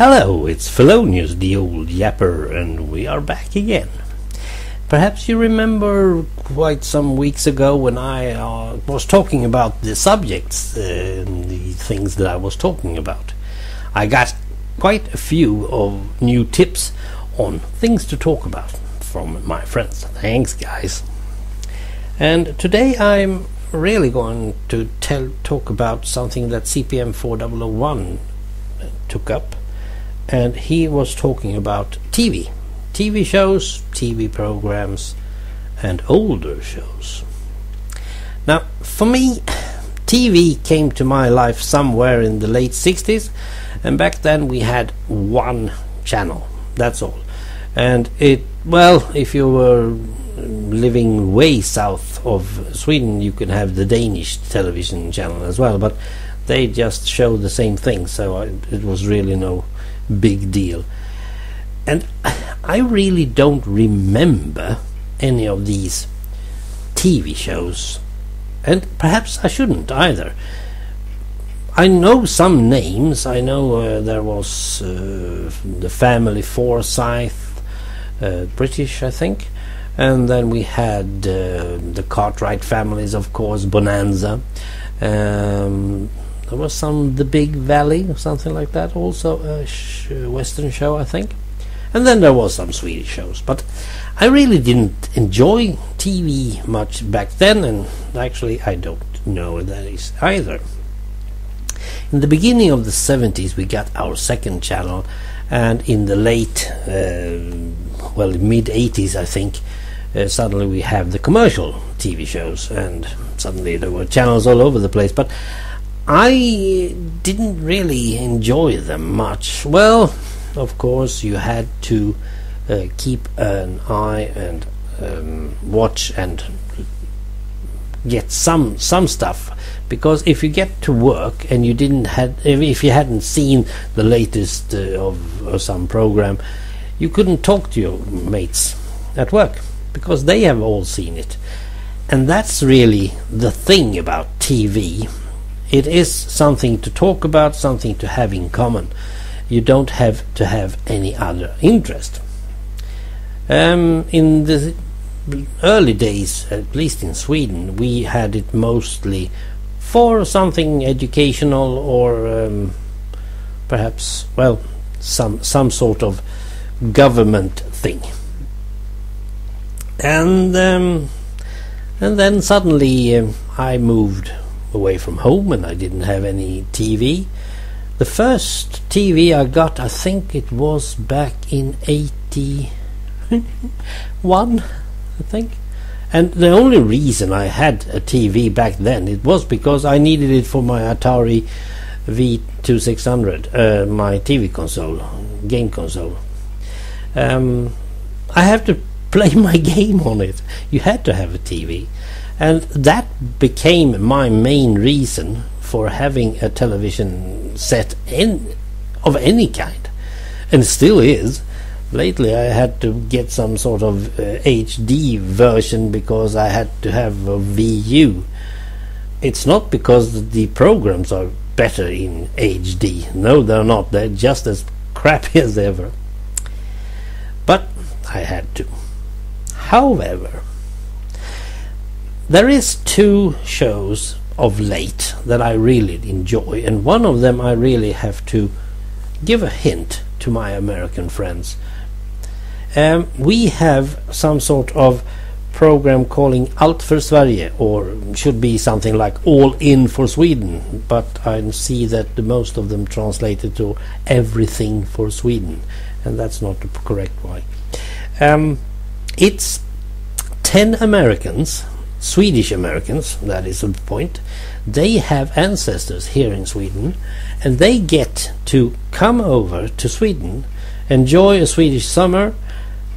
Hello, it's Fellonius, the old yapper, and we are back again. Perhaps you remember quite some weeks ago when I was talking about the subjects and the things that I was talking about. I got quite a few of new tips on things to talk about from my friends. Thanks, guys. And today I'm really going to talk about something that CPM 4001 took up. And he was talking about TV shows, TV programs, and older shows. Now, for me, TV came to my life somewhere in the late 60s, and back then we had one channel, that's all. And if you were living way south of Sweden, you could have the Danish television channel as well, but they just show the same thing, so it was really no big deal. And I really don't remember any of these TV shows, and perhaps I shouldn't either. I know some names. I know there was the family Forsyth, British, I think, and then we had the Cartwright families, of course, Bonanza. There was the Big Valley or something like that, also a Western show, I think. And then there was some Swedish shows, but I really didn't enjoy TV much back then, and actually I don't know that is either. In the beginning of the 70s we got our second channel, and in the late mid 80s, I think, suddenly we have the commercial TV shows, and suddenly there were channels all over the place, but I didn't really enjoy them much. Well, of course you had to keep an eye and watch and get some stuff, because if you get to work and you if you hadn't seen the latest of some program, you couldn't talk to your mates at work because they have all seen it. And that's really the thing about TV. It is something to talk about, something to have in common. You don't have to have any other interest. In the early days, at least in Sweden, we had it mostly for something educational, or perhaps, some sort of government thing. And then suddenly I moved away from home, and I didn't have any TV. The first TV I got, I think it was back in 81, I think. And the only reason I had a TV back then, it was because I needed it for my Atari V2600, my TV console, game console. I have to play my game on it. You had to have a TV. And that became my main reason for having a television set of any kind, and still is. Lately I had to get some sort of HD version because I had to have a VU. It's not because the programs are better in HD. No, they're not. They're just as crappy as ever. But I had to. However, there is two shows of late that I really enjoy, and one of them I really have to give a hint to my American friends. We have some sort of program calling Allt för Sverige, or should be something like All In for Sweden, but I see that the most of them translated to Everything for Sweden, and that's not the correct way. It's 10 Americans, Swedish Americans, that is the point. They have ancestors here in Sweden, and they get to come over to Sweden, enjoy a Swedish summer,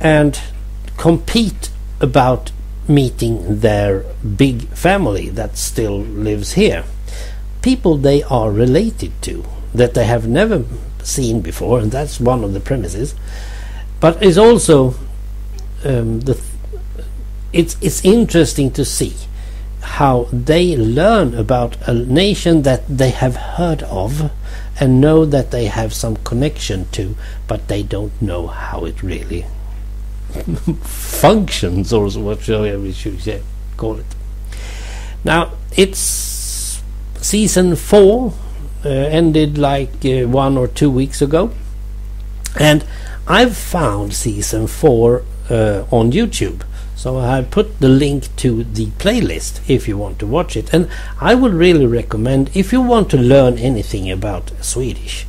and compete about meeting their big family that still lives here. People they are related to, that they have never seen before, and that's one of the premises. But it's also it's interesting to see how they learn about a nation that they have heard of and know that they have some connection to, but they don't know how it really functions, or whatever we should call it. Now, it's season 4 ended like 1 or 2 weeks ago, and I've found season 4 on YouTube. So I put the link to the playlist if you want to watch it, and I would really recommend, if you want to learn anything about Swedish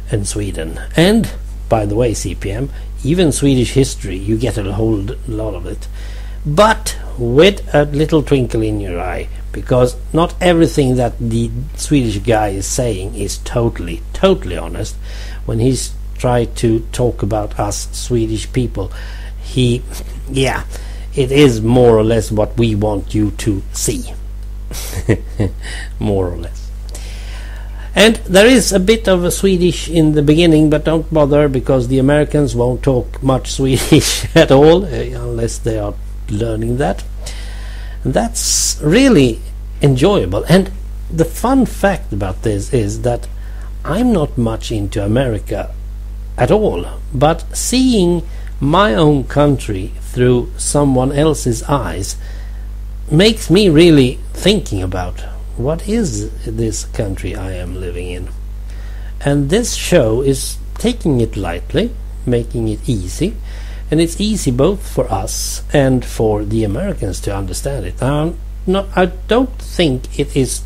and Sweden, and by the way, CPM, even Swedish history, you get a whole lot of it, but with a little twinkle in your eye, because not everything that the Swedish guy is saying is totally honest. When he's tried to talk about us Swedish people, it is more or less what we want you to see. More or less. And there is a bit of a Swedish in the beginning, but don't bother, because the Americans won't talk much Swedish at all, unless they are learning that. And that's really enjoyable. And the fun fact about this is that I'm not much into America at all, but seeing my own country through someone else's eyes makes me really thinking about what is this country I am living in. And this show is taking it lightly, making it easy, and it's easy both for us and for the Americans to understand it. I don't think it is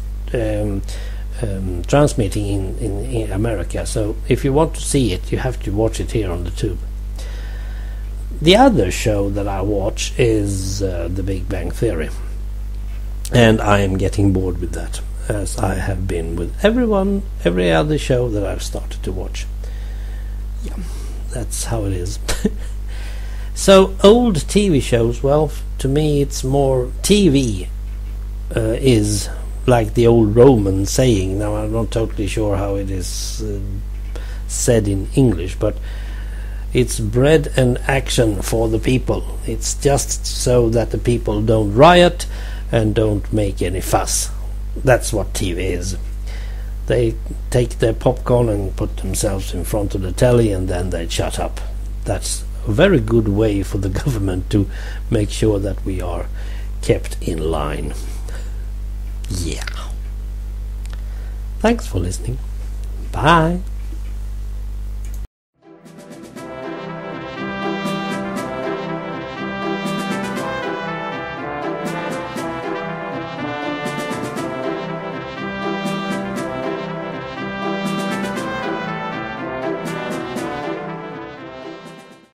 transmitting in America, so if you want to see it, you have to watch it here on the tube. The other show that I watch is The Big Bang Theory, and I am getting bored with that, as I have been with every other show that I've started to watch. Yeah, that's how it is. So old TV shows, well, to me it's more TV is like the old Roman saying. Now I'm not totally sure how it is said in English, but it's bread and action for the people. It's just so that the people don't riot and don't make any fuss. That's what TV is. They take their popcorn and put themselves in front of the telly, and then they shut up. That's a very good way for the government to make sure that we are kept in line. Yeah. Thanks for listening. Bye.